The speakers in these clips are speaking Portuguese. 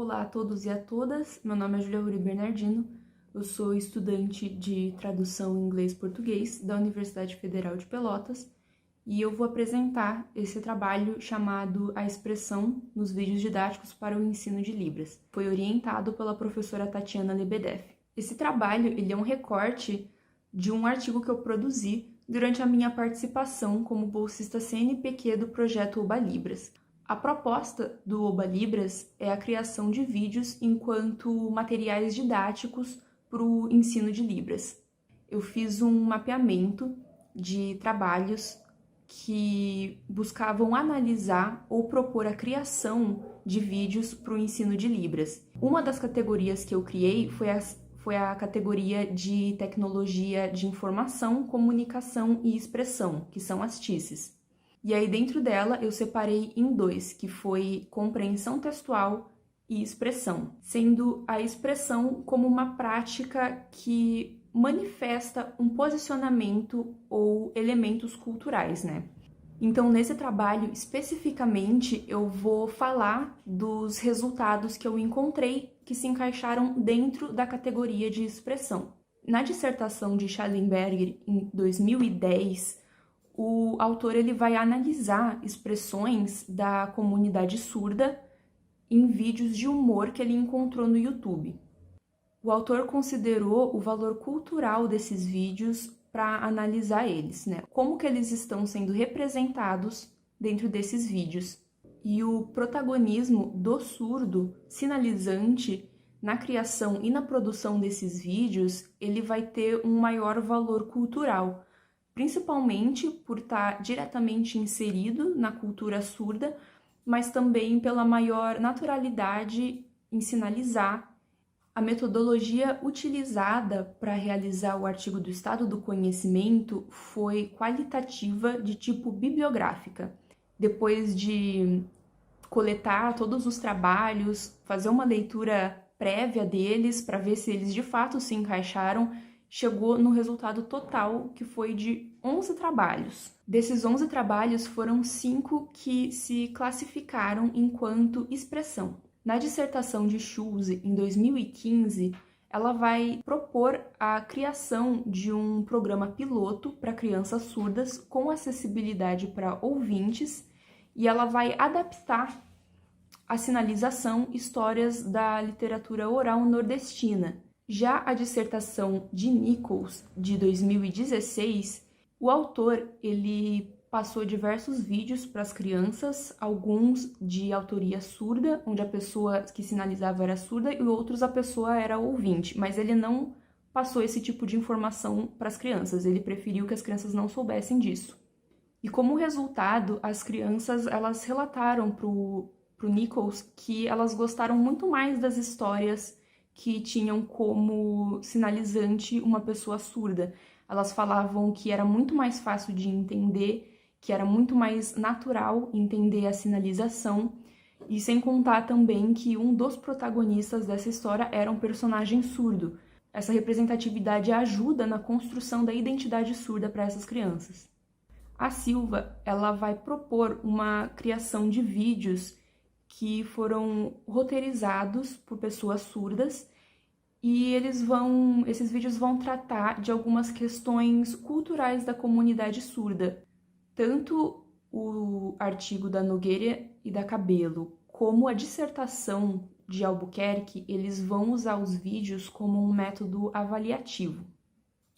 Olá a todos e a todas, meu nome é Julia Ruri Bernardino, eu sou estudante de tradução em inglês-português da Universidade Federal de Pelotas e eu vou apresentar esse trabalho chamado A Expressão nos Vídeos Didáticos para o Ensino de Libras. Foi orientado pela professora Tatiana Lebedeff. Esse trabalho ele é um recorte de um artigo que eu produzi durante a minha participação como bolsista CNPq do projeto Oba Libras. A proposta do Oba Libras é a criação de vídeos enquanto materiais didáticos para o ensino de Libras. Eu fiz um mapeamento de trabalhos que buscavam analisar ou propor a criação de vídeos para o ensino de Libras. Uma das categorias que eu criei foi a categoria de tecnologia de informação, comunicação e expressão, que são as TICs. E aí dentro dela eu separei em dois, que foi compreensão textual e expressão, sendo a expressão como uma prática que manifesta um posicionamento ou elementos culturais, né? Então, nesse trabalho, especificamente, eu vou falar dos resultados que eu encontrei que se encaixaram dentro da categoria de expressão. Na dissertação de Schallenberger, em 2010, o autor ele vai analisar expressões da comunidade surda em vídeos de humor que ele encontrou no YouTube. O autor considerou o valor cultural desses vídeos para analisar eles, né? Como que eles estão sendo representados dentro desses vídeos. E o protagonismo do surdo sinalizante na criação e na produção desses vídeos, ele vai ter um maior valor cultural, principalmente por estar diretamente inserido na cultura surda, mas também pela maior naturalidade em sinalizar. A metodologia utilizada para realizar o artigo do Estado do Conhecimento foi qualitativa de tipo bibliográfica. Depois de coletar todos os trabalhos, fazer uma leitura prévia deles para ver se eles de fato se encaixaram, chegou no resultado total, que foi de 11 trabalhos. Desses 11 trabalhos, foram 5 que se classificaram enquanto expressão. Na dissertação de Schulze, em 2015, ela vai propor a criação de um programa piloto para crianças surdas com acessibilidade para ouvintes e ela vai adaptar a sinalização histórias da literatura oral nordestina. Já a dissertação de Nichols, de 2016, o autor ele passou diversos vídeos para as crianças, alguns de autoria surda, onde a pessoa que sinalizava era surda e outros a pessoa era ouvinte, mas ele não passou esse tipo de informação para as crianças, ele preferiu que as crianças não soubessem disso. E como resultado, as crianças elas relataram pro Nichols que elas gostaram muito mais das histórias que tinham como sinalizante uma pessoa surda. Elas falavam que era muito mais fácil de entender, que era muito mais natural entender a sinalização, e sem contar também que um dos protagonistas dessa história era um personagem surdo. Essa representatividade ajuda na construção da identidade surda para essas crianças. A Silva, ela vai propor uma criação de vídeos que foram roteirizados por pessoas surdas e esses vídeos vão tratar de algumas questões culturais da comunidade surda. Tanto o artigo da Nogueira e da Cabelo, como a dissertação de Albuquerque, eles vão usar os vídeos como um método avaliativo.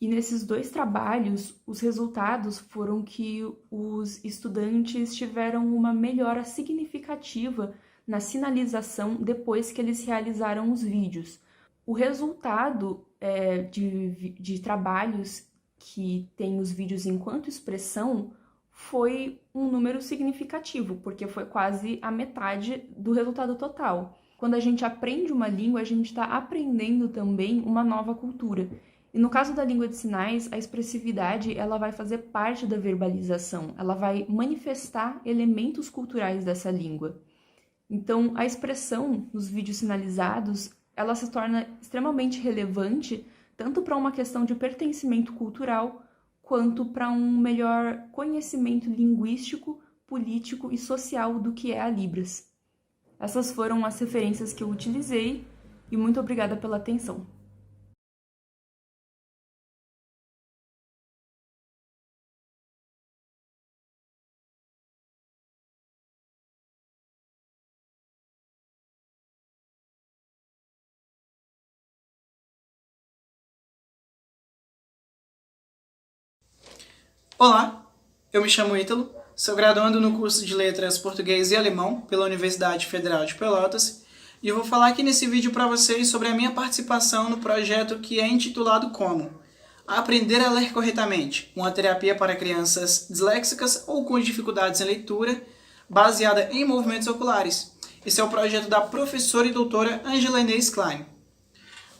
E nesses dois trabalhos, os resultados foram que os estudantes tiveram uma melhora significativa na sinalização depois que eles realizaram os vídeos. O resultado de trabalhos que tem os vídeos enquanto expressão foi um número significativo, porque foi quase a metade do resultado total. Quando a gente aprende uma língua, a gente está aprendendo também uma nova cultura. E no caso da língua de sinais, a expressividade ela vai fazer parte da verbalização, ela vai manifestar elementos culturais dessa língua. Então, a expressão nos vídeos sinalizados, ela se torna extremamente relevante, tanto para uma questão de pertencimento cultural, quanto para um melhor conhecimento linguístico, político e social do que é a Libras. Essas foram as referências que eu utilizei e muito obrigada pela atenção. Olá, eu me chamo Ítalo, sou graduando no curso de Letras Português e Alemão pela Universidade Federal de Pelotas e eu vou falar aqui nesse vídeo para vocês sobre a minha participação no projeto que é intitulado como Aprender a Ler Corretamente, uma terapia para crianças disléxicas ou com dificuldades em leitura, baseada em movimentos oculares. Esse é o projeto da professora e doutora Angela Inês Klein.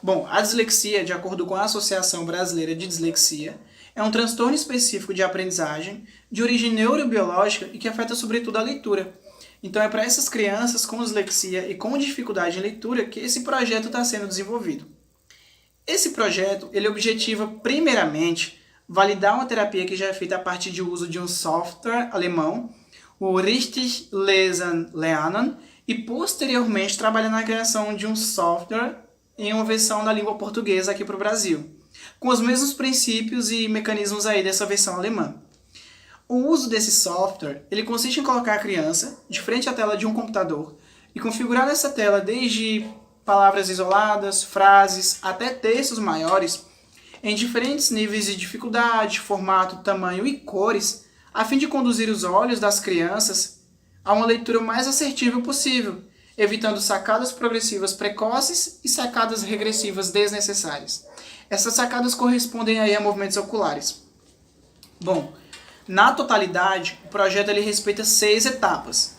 Bom, a dislexia, de acordo com a Associação Brasileira de Dislexia, é um transtorno específico de aprendizagem de origem neurobiológica e que afeta sobretudo a leitura. Então é para essas crianças com dislexia e com dificuldade em leitura que esse projeto está sendo desenvolvido. Esse projeto ele objetiva, primeiramente, validar uma terapia que já é feita a partir de uso de um software alemão, o Richtig Lesen Lernen, e posteriormente trabalhar na criação de um software em uma versão da língua portuguesa aqui para o Brasil, com os mesmos princípios e mecanismos aí dessa versão alemã. O uso desse software ele consiste em colocar a criança de frente à tela de um computador e configurar nessa tela desde palavras isoladas, frases, até textos maiores, em diferentes níveis de dificuldade, formato, tamanho e cores, a fim de conduzir os olhos das crianças a uma leitura mais assertiva possível, evitando sacadas progressivas precoces e sacadas regressivas desnecessárias. Essas sacadas correspondem aí a movimentos oculares. Bom, na totalidade, o projeto ele respeita 6 etapas.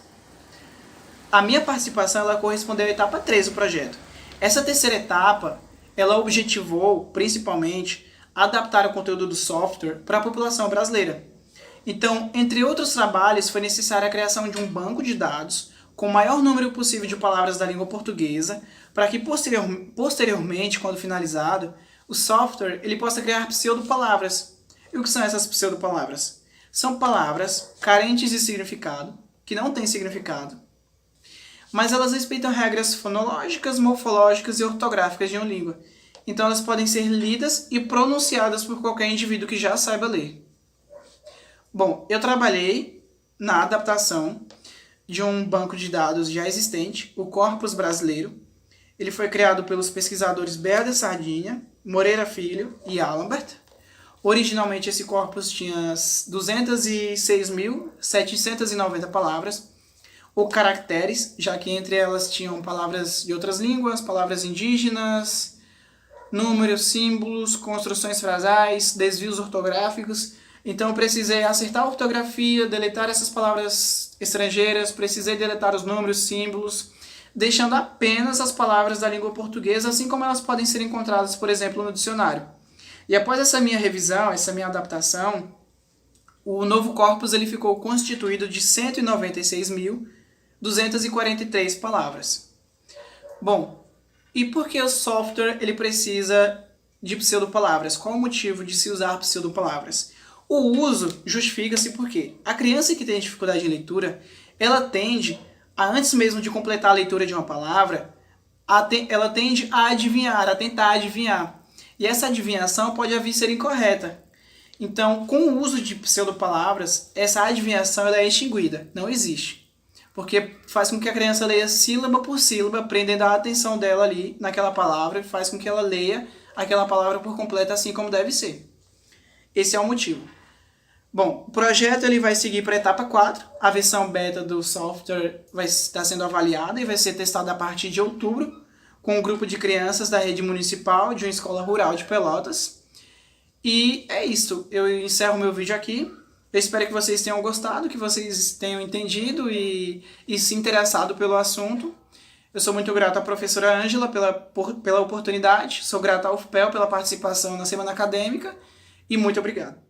A minha participação ela correspondeu à etapa 3 do projeto. Essa terceira etapa, ela objetivou, principalmente, adaptar o conteúdo do software para a população brasileira. Então, entre outros trabalhos, foi necessária a criação de um banco de dados com o maior número possível de palavras da língua portuguesa, para que posteriormente, quando finalizado, o software ele possa criar pseudopalavras. E o que são essas pseudopalavras? São palavras carentes de significado, que não têm significado, mas elas respeitam regras fonológicas, morfológicas e ortográficas de uma língua. Então elas podem ser lidas e pronunciadas por qualquer indivíduo que já saiba ler. Bom, eu trabalhei na adaptação de um banco de dados já existente, o Corpus Brasileiro. Ele foi criado pelos pesquisadores Berda Sardinha, Moreira Filho e Alambert. Originalmente esse corpus tinha 206.790 palavras, ou caracteres, já que entre elas tinham palavras de outras línguas, palavras indígenas, números, símbolos, construções frasais, desvios ortográficos. Então eu precisei acertar a ortografia, deletar essas palavras estrangeiras, precisei deletar os números, símbolos, deixando apenas as palavras da língua portuguesa, assim como elas podem ser encontradas, por exemplo, no dicionário. E após essa minha revisão, essa minha adaptação, o novo corpus ele ficou constituído de 196.243 palavras. Bom, e por que o software ele precisa de pseudopalavras? Qual o motivo de se usar pseudopalavras? O uso justifica-se porque a criança que tem dificuldade em leitura, ela tende a, antes mesmo de completar a leitura de uma palavra, ela tende a adivinhar, a tentar adivinhar. E essa adivinhação pode vir ser incorreta. Então, com o uso de pseudopalavras, essa adivinhação ela é extinguida, não existe. Porque faz com que a criança leia sílaba por sílaba, prendendo a atenção dela ali naquela palavra, e faz com que ela leia aquela palavra por completo assim como deve ser. Esse é o motivo. Bom, o projeto ele vai seguir para a etapa 4. A versão beta do software vai estar sendo avaliada e vai ser testada a partir de outubro, com um grupo de crianças da rede municipal de uma escola rural de Pelotas. E é isso. Eu encerro meu vídeo aqui. Eu espero que vocês tenham gostado, que vocês tenham entendido e se interessado pelo assunto. Eu sou muito grato à professora Ângela pela oportunidade, sou grato ao UFPEL pela participação na semana acadêmica e muito obrigado.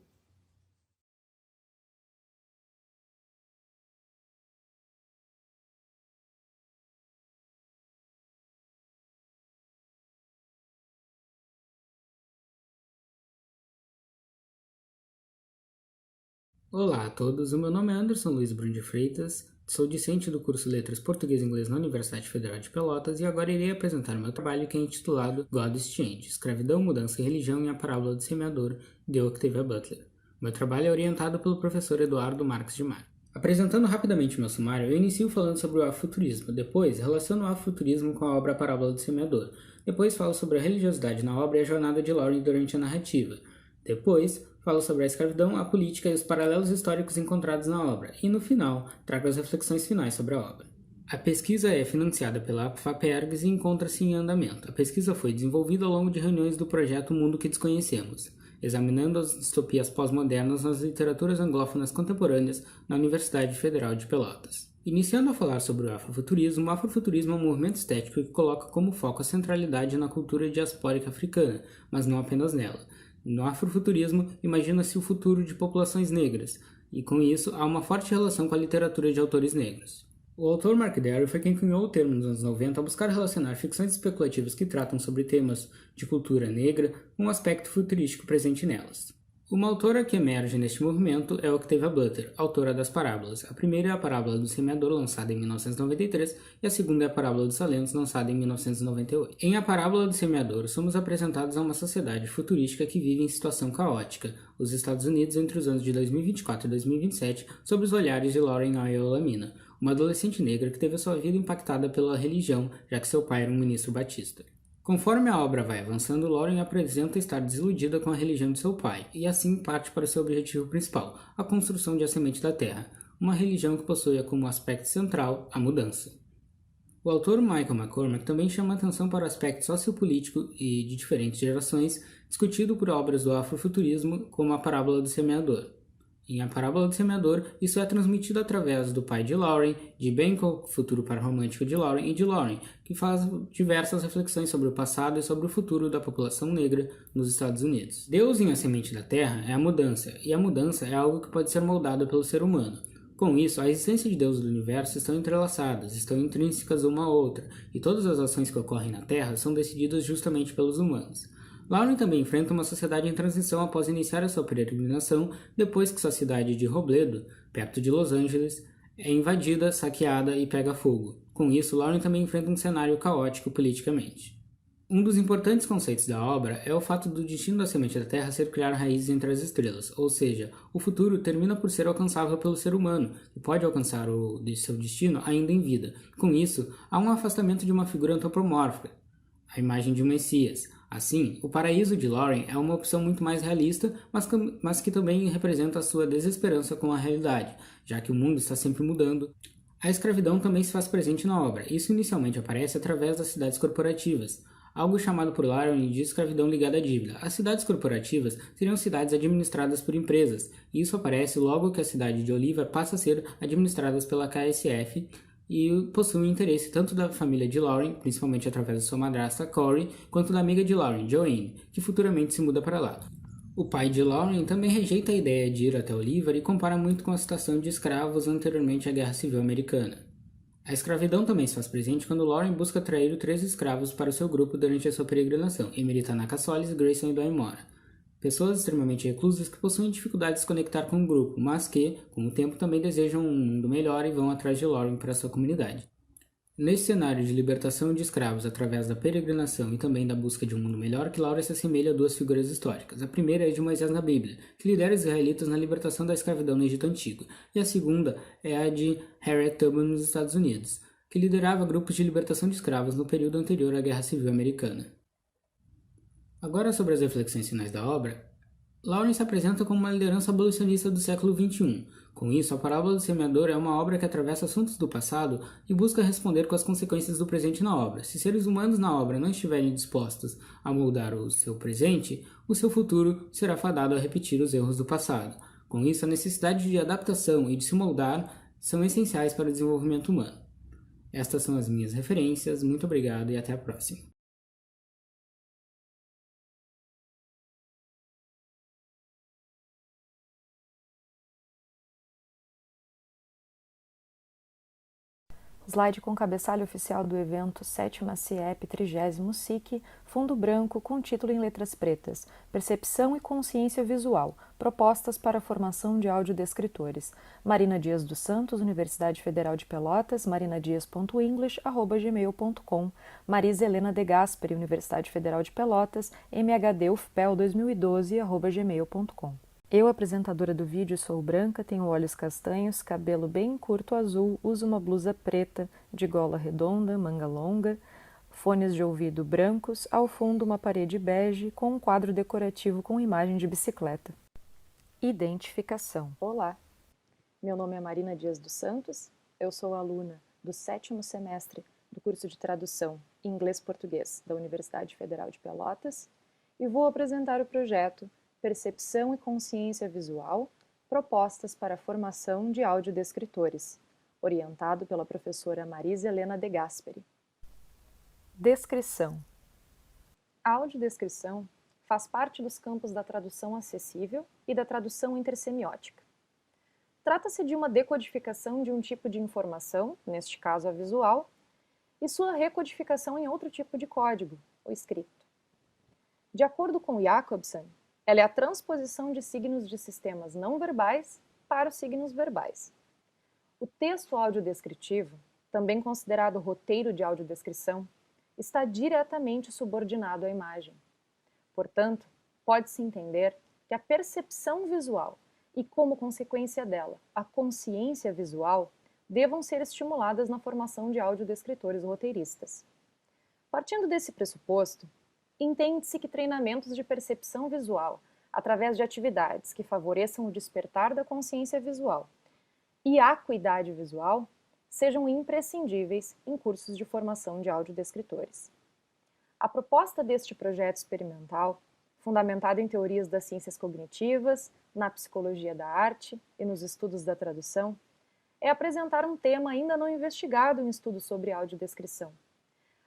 Olá a todos, o meu nome é Anderson Luiz Bruno de Freitas, Sou discente do curso Letras Português e Inglês na Universidade Federal de Pelotas e agora irei apresentar meu trabalho que é intitulado God is Change, Escravidão, Mudança e Religião e a Parábola do Semeador, de Octavia Butler. Meu trabalho é orientado pelo professor Eduardo Marques de Maio. Apresentando rapidamente meu sumário, eu inicio falando sobre o afrofuturismo, depois relaciono o afrofuturismo com a obra Parábola do Semeador, depois falo sobre a religiosidade na obra e a jornada de Lauren durante a narrativa, depois falo sobre a escravidão, a política e os paralelos históricos encontrados na obra, e no final, trago as reflexões finais sobre a obra. A pesquisa é financiada pela FAPERGS e encontra-se em andamento. A pesquisa foi desenvolvida ao longo de reuniões do projeto Mundo que Desconhecemos, examinando as distopias pós-modernas nas literaturas anglófonas contemporâneas na Universidade Federal de Pelotas. Iniciando a falar sobre o afrofuturismo é um movimento estético que coloca como foco a centralidade na cultura diaspórica africana, mas não apenas nela. No afrofuturismo, imagina-se o futuro de populações negras, e com isso há uma forte relação com a literatura de autores negros. O autor Mark Derry foi quem cunhou o termo nos anos 90 ao buscar relacionar ficções especulativas que tratam sobre temas de cultura negra com o aspecto futurístico presente nelas. Uma autora que emerge neste movimento é Octavia Butler, autora das parábolas. A primeira é a Parábola do Semeador, lançada em 1993, e a segunda é a Parábola dos Talentos, lançada em 1998. Em A Parábola do Semeador, somos apresentados a uma sociedade futurística que vive em situação caótica, os Estados Unidos entre os anos de 2024 e 2027, sob os olhares de Lauren Ayolamina, uma adolescente negra que teve a sua vida impactada pela religião, já que seu pai era um ministro batista. Conforme a obra vai avançando, Lauren apresenta estar desiludida com a religião de seu pai, e assim parte para seu objetivo principal, a construção de A Semente da Terra, uma religião que possui como aspecto central a mudança. O autor Michael McCormack também chama atenção para o aspecto sociopolítico e de diferentes gerações, discutido por obras do afrofuturismo, como a Parábola do Semeador. Em A Parábola do Semeador, isso é transmitido através do pai de Lauren, de Benko, futuro par romântico de Lauren, e de Lauren, que faz diversas reflexões sobre o passado e sobre o futuro da população negra nos Estados Unidos. Deus em A Semente da Terra é a mudança, e a mudança é algo que pode ser moldado pelo ser humano. Com isso, a existência de Deus do universo estão entrelaçadas, estão intrínsecas uma à outra, e todas as ações que ocorrem na Terra são decididas justamente pelos humanos. Lauren também enfrenta uma sociedade em transição após iniciar a sua peregrinação, depois que sua cidade de Robledo, perto de Los Angeles, é invadida, saqueada e pega fogo. Com isso, Lauren também enfrenta um cenário caótico politicamente. Um dos importantes conceitos da obra é o fato do destino da semente da Terra ser criar raízes entre as estrelas, ou seja, o futuro termina por ser alcançável pelo ser humano, que pode alcançar seu destino ainda em vida. Com isso, há um afastamento de uma figura antropomórfica, a imagem de um Messias. Assim, o paraíso de Lauren é uma opção muito mais realista, mas que também representa a sua desesperança com a realidade, já que o mundo está sempre mudando. A escravidão também se faz presente na obra. Isso inicialmente aparece através das cidades corporativas, algo chamado por Lauren de escravidão ligada à dívida. As cidades corporativas seriam cidades administradas por empresas, e isso aparece logo que a cidade de Oliva passa a ser administrada pela KSF, e possui um interesse tanto da família de Lauren, principalmente através de sua madrasta Corey, quanto da amiga de Lauren, Joanne, que futuramente se muda para lá. O pai de Lauren também rejeita a ideia de ir até Oliver e compara muito com a situação de escravos anteriormente à Guerra Civil Americana. A escravidão também se faz presente quando Lauren busca atrair 3 escravos para o seu grupo durante a sua peregrinação, Emily Tanaka Solis, Grayson e Dwayne Mora. Pessoas extremamente reclusas que possuem dificuldade de se conectar com o grupo, mas que, com o tempo, também desejam um mundo melhor e vão atrás de Lauren para sua comunidade. Nesse cenário de libertação de escravos através da peregrinação e também da busca de um mundo melhor, que Lauren se assemelha a 2 figuras históricas. A primeira é de Moisés na Bíblia, que lidera os israelitas na libertação da escravidão no Egito Antigo, e a segunda é a de Harriet Tubman nos Estados Unidos, que liderava grupos de libertação de escravos no período anterior à Guerra Civil Americana. Agora sobre as reflexões finais da obra, Lauren se apresenta como uma liderança abolicionista do século XXI. Com isso, a Parábola do Semeador é uma obra que atravessa assuntos do passado e busca responder com as consequências do presente na obra. Se seres humanos na obra não estiverem dispostos a moldar o seu presente, o seu futuro será fadado a repetir os erros do passado. Com isso, a necessidade de adaptação e de se moldar são essenciais para o desenvolvimento humano. Estas são as minhas referências. Muito obrigado e até a próxima. Slide com cabeçalho oficial do evento 7ª CIEP 30º SIC, fundo branco com título em letras pretas, Percepção e Consciência Visual, propostas para a formação de audiodescritores. Marina Dias dos Santos, Universidade Federal de Pelotas, marinadias.english@gmail.com, Marisa Helena de Gasperi, Universidade Federal de Pelotas, MHD UFPEL 2012@gmail.com. Eu, apresentadora do vídeo, sou branca, tenho olhos castanhos, cabelo bem curto azul, uso uma blusa preta, de gola redonda, manga longa, fones de ouvido brancos, ao fundo uma parede bege com um quadro decorativo com imagem de bicicleta. Identificação. Olá, meu nome é Marina Dias dos Santos, eu sou aluna do 7º semestre do curso de tradução inglês-português da Universidade Federal de Pelotas e vou apresentar o projeto Percepção e Consciência Visual, propostas para a formação de audiodescritores, orientado pela professora Marisa Helena de Gasperi. Descrição. A audiodescrição faz parte dos campos da tradução acessível e da tradução intersemiótica. Trata-se de uma decodificação de um tipo de informação, neste caso a visual, e sua recodificação em outro tipo de código, o escrito. De acordo com Jacobson, ela é a transposição de signos de sistemas não verbais para os signos verbais. O texto audiodescritivo, também considerado roteiro de audiodescrição, está diretamente subordinado à imagem. Portanto, pode-se entender que a percepção visual e, como consequência dela, a consciência visual devam ser estimuladas na formação de audiodescritores roteiristas. Partindo desse pressuposto, entende-se que treinamentos de percepção visual, através de atividades que favoreçam o despertar da consciência visual e a acuidade visual, sejam imprescindíveis em cursos de formação de audiodescritores. A proposta deste projeto experimental, fundamentado em teorias das ciências cognitivas, na psicologia da arte e nos estudos da tradução, é apresentar um tema ainda não investigado em estudos sobre audiodescrição: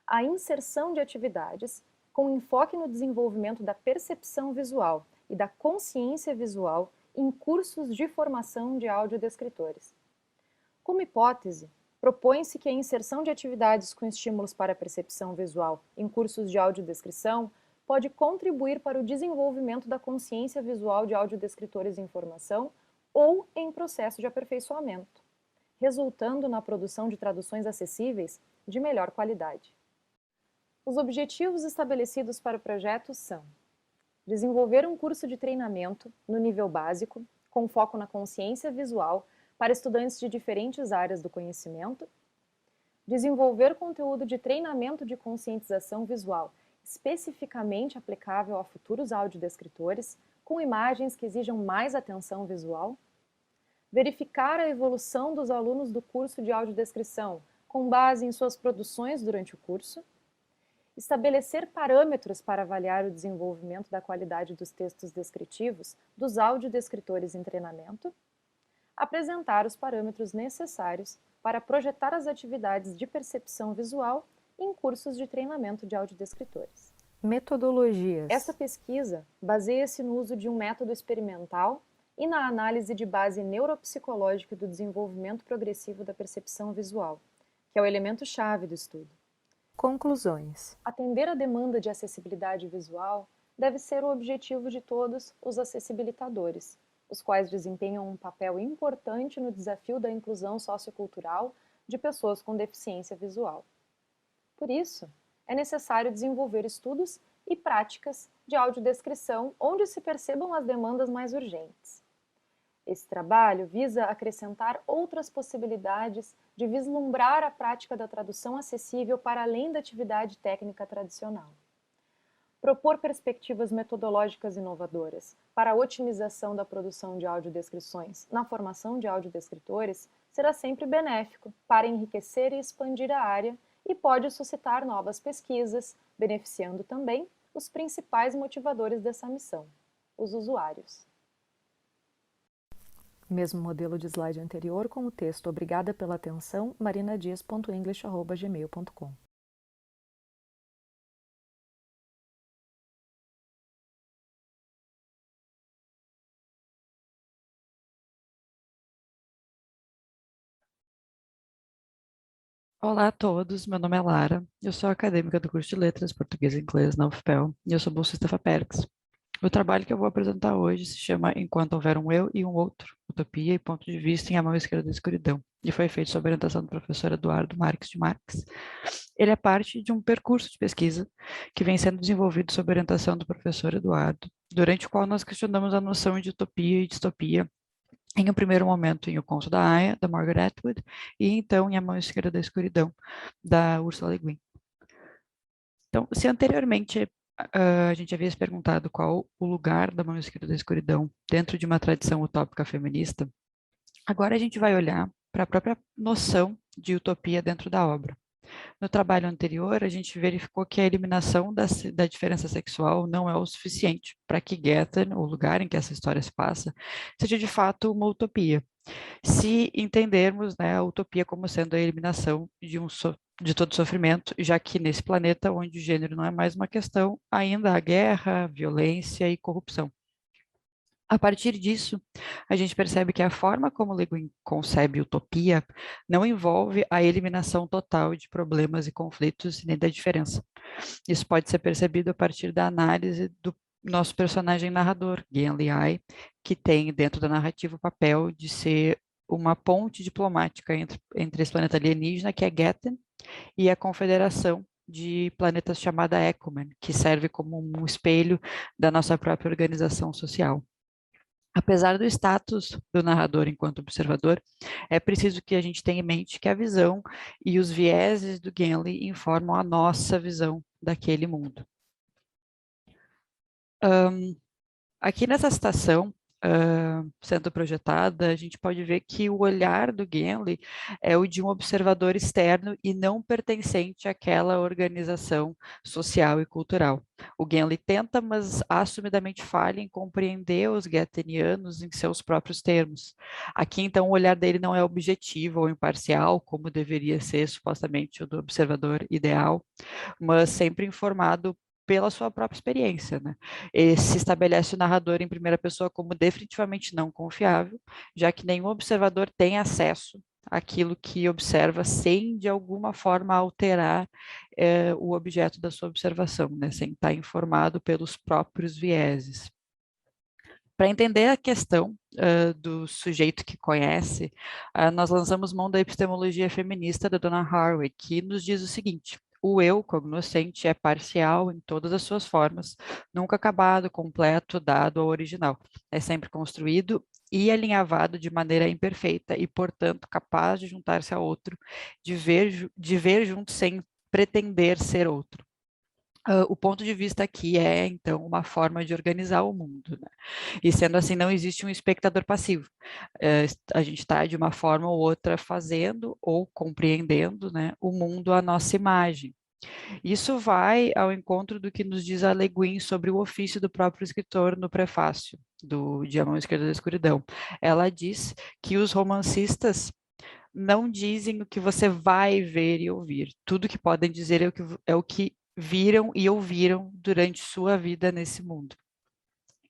a inserção de atividades com enfoque no desenvolvimento da percepção visual e da consciência visual em cursos de formação de audiodescritores. Como hipótese, propõe-se que a inserção de atividades com estímulos para a percepção visual em cursos de audiodescrição pode contribuir para o desenvolvimento da consciência visual de audiodescritores em formação ou em processo de aperfeiçoamento, resultando na produção de traduções acessíveis de melhor qualidade. Os objetivos estabelecidos para o projeto são: desenvolver um curso de treinamento no nível básico, com foco na consciência visual para estudantes de diferentes áreas do conhecimento, desenvolver conteúdo de treinamento de conscientização visual especificamente aplicável a futuros audiodescritores, com imagens que exijam mais atenção visual, verificar a evolução dos alunos do curso de audiodescrição com base em suas produções durante o curso, estabelecer parâmetros para avaliar o desenvolvimento da qualidade dos textos descritivos dos audiodescritores em treinamento, apresentar os parâmetros necessários para projetar as atividades de percepção visual em cursos de treinamento de audiodescritores. Metodologias. Essa pesquisa baseia-se no uso de um método experimental e na análise de base neuropsicológica do desenvolvimento progressivo da percepção visual, que é o elemento-chave do estudo. Conclusões. Atender à demanda de acessibilidade visual deve ser o objetivo de todos os acessibilitadores, os quais desempenham um papel importante no desafio da inclusão sociocultural de pessoas com deficiência visual. Por isso, é necessário desenvolver estudos e práticas de audiodescrição onde se percebam as demandas mais urgentes. Esse trabalho visa acrescentar outras possibilidades de vislumbrar a prática da tradução acessível para além da atividade técnica tradicional. Propor perspectivas metodológicas inovadoras para a otimização da produção de audiodescrições na formação de audiodescritores será sempre benéfico para enriquecer e expandir a área e pode suscitar novas pesquisas, beneficiando também os principais motivadores dessa missão, os usuários. Mesmo modelo de slide anterior com o texto "Obrigada pela atenção, marinadias.english@gmail.com". Olá a todos, meu nome é Lara, eu sou acadêmica do curso de Letras Português e Inglês na UFPEL e eu sou bolsista FAPERGS. O trabalho que eu vou apresentar hoje se chama Enquanto Houver um Eu e um Outro, Utopia e Ponto de Vista em A Mão Esquerda da Escuridão, e foi feito sob orientação do professor Eduardo Marques de Marques. Ele é parte de um percurso de pesquisa que vem sendo desenvolvido sob orientação do professor Eduardo, durante o qual nós questionamos a noção de utopia e distopia em um primeiro momento em O Conto da Aia, da Margaret Atwood, e então em A Mão Esquerda da Escuridão, da Ursula Le Guin. Então, se anteriormente a gente havia se perguntado qual o lugar da Mão Esquerda da Escuridão dentro de uma tradição utópica feminista, agora a gente vai olhar para a própria noção de utopia dentro da obra. No trabalho anterior, a gente verificou que a eliminação da diferença sexual não é o suficiente para que Gethen, o lugar em que essa história se passa, seja de fato uma utopia. Se entendermos, né, a utopia como sendo a eliminação de todo sofrimento, já que nesse planeta onde o gênero não é mais uma questão, ainda há guerra, violência e corrupção. A partir disso, a gente percebe que a forma como Le Guin concebe utopia não envolve a eliminação total de problemas e conflitos nem da diferença. Isso pode ser percebido a partir da análise do nosso personagem narrador, Genli Ai, que tem dentro da narrativa o papel de ser uma ponte diplomática entre esse planeta alienígena, que é Gethen, e a confederação de planetas chamada Ecumen, que serve como um espelho da nossa própria organização social. Apesar do status do narrador enquanto observador, é preciso que a gente tenha em mente que a visão e os vieses do Genli informam a nossa visão daquele mundo. Aqui nessa citação, sendo projetada, a gente pode ver que o olhar do Genli é o de um observador externo e não pertencente àquela organização social e cultural. O Genli tenta, mas assumidamente falha em compreender os gethenianos em seus próprios termos. Aqui, então, o olhar dele não é objetivo ou imparcial, como deveria ser supostamente o do observador ideal, mas sempre informado pela sua própria experiência, né? E se estabelece o narrador em primeira pessoa como definitivamente não confiável, já que nenhum observador tem acesso àquilo que observa sem, de alguma forma, alterar o objeto da sua observação, né? Sem estar informado pelos próprios vieses. Para entender a questão do sujeito que conhece, nós lançamos mão da epistemologia feminista da Donna Haraway, que nos diz o seguinte: o eu cognoscente é parcial em todas as suas formas, nunca acabado, completo, dado ou original. É sempre construído e alinhavado de maneira imperfeita e, portanto, capaz de juntar-se a outro, de ver junto sem pretender ser outro. O ponto de vista aqui é, então, uma forma de organizar o mundo, né? E sendo assim, não existe um espectador passivo. A gente está, de uma forma ou outra, fazendo ou compreendendo, né, o mundo à nossa imagem. Isso vai ao encontro do que nos diz a Le Guin sobre o ofício do próprio escritor no prefácio de A Mão Esquerda da Escuridão. Ela diz que os romancistas não dizem o que você vai ver e ouvir. Tudo que podem dizer é o que viram e ouviram durante sua vida nesse mundo.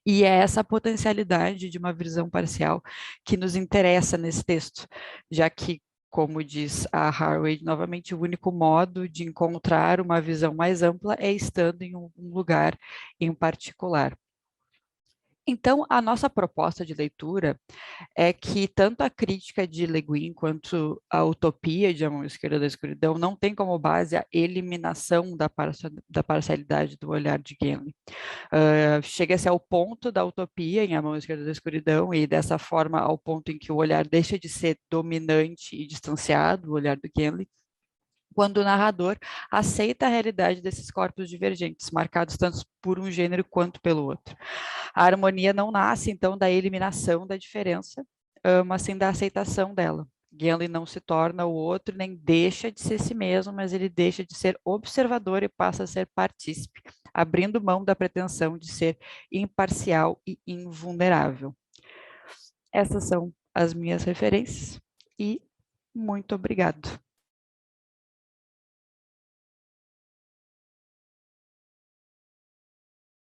E é essa potencialidade de uma visão parcial que nos interessa nesse texto, já que, como diz a Haraway, novamente, o único modo de encontrar uma visão mais ampla é estando em um lugar em particular. Então, a nossa proposta de leitura é que tanto a crítica de Le Guin quanto a utopia de A Mão Esquerda da Escuridão não tem como base a eliminação da parcialidade do olhar de Genli. Chega-se ao ponto da utopia em A Mão Esquerda da Escuridão e dessa forma ao ponto em que o olhar deixa de ser dominante e distanciado, o olhar do Genli, quando o narrador aceita a realidade desses corpos divergentes, marcados tanto por um gênero quanto pelo outro. A harmonia não nasce, então, da eliminação da diferença, mas sim da aceitação dela. Genli não se torna o outro, nem deixa de ser si mesmo, mas ele deixa de ser observador e passa a ser partícipe, abrindo mão da pretensão de ser imparcial e invulnerável. Essas são as minhas referências e muito obrigado.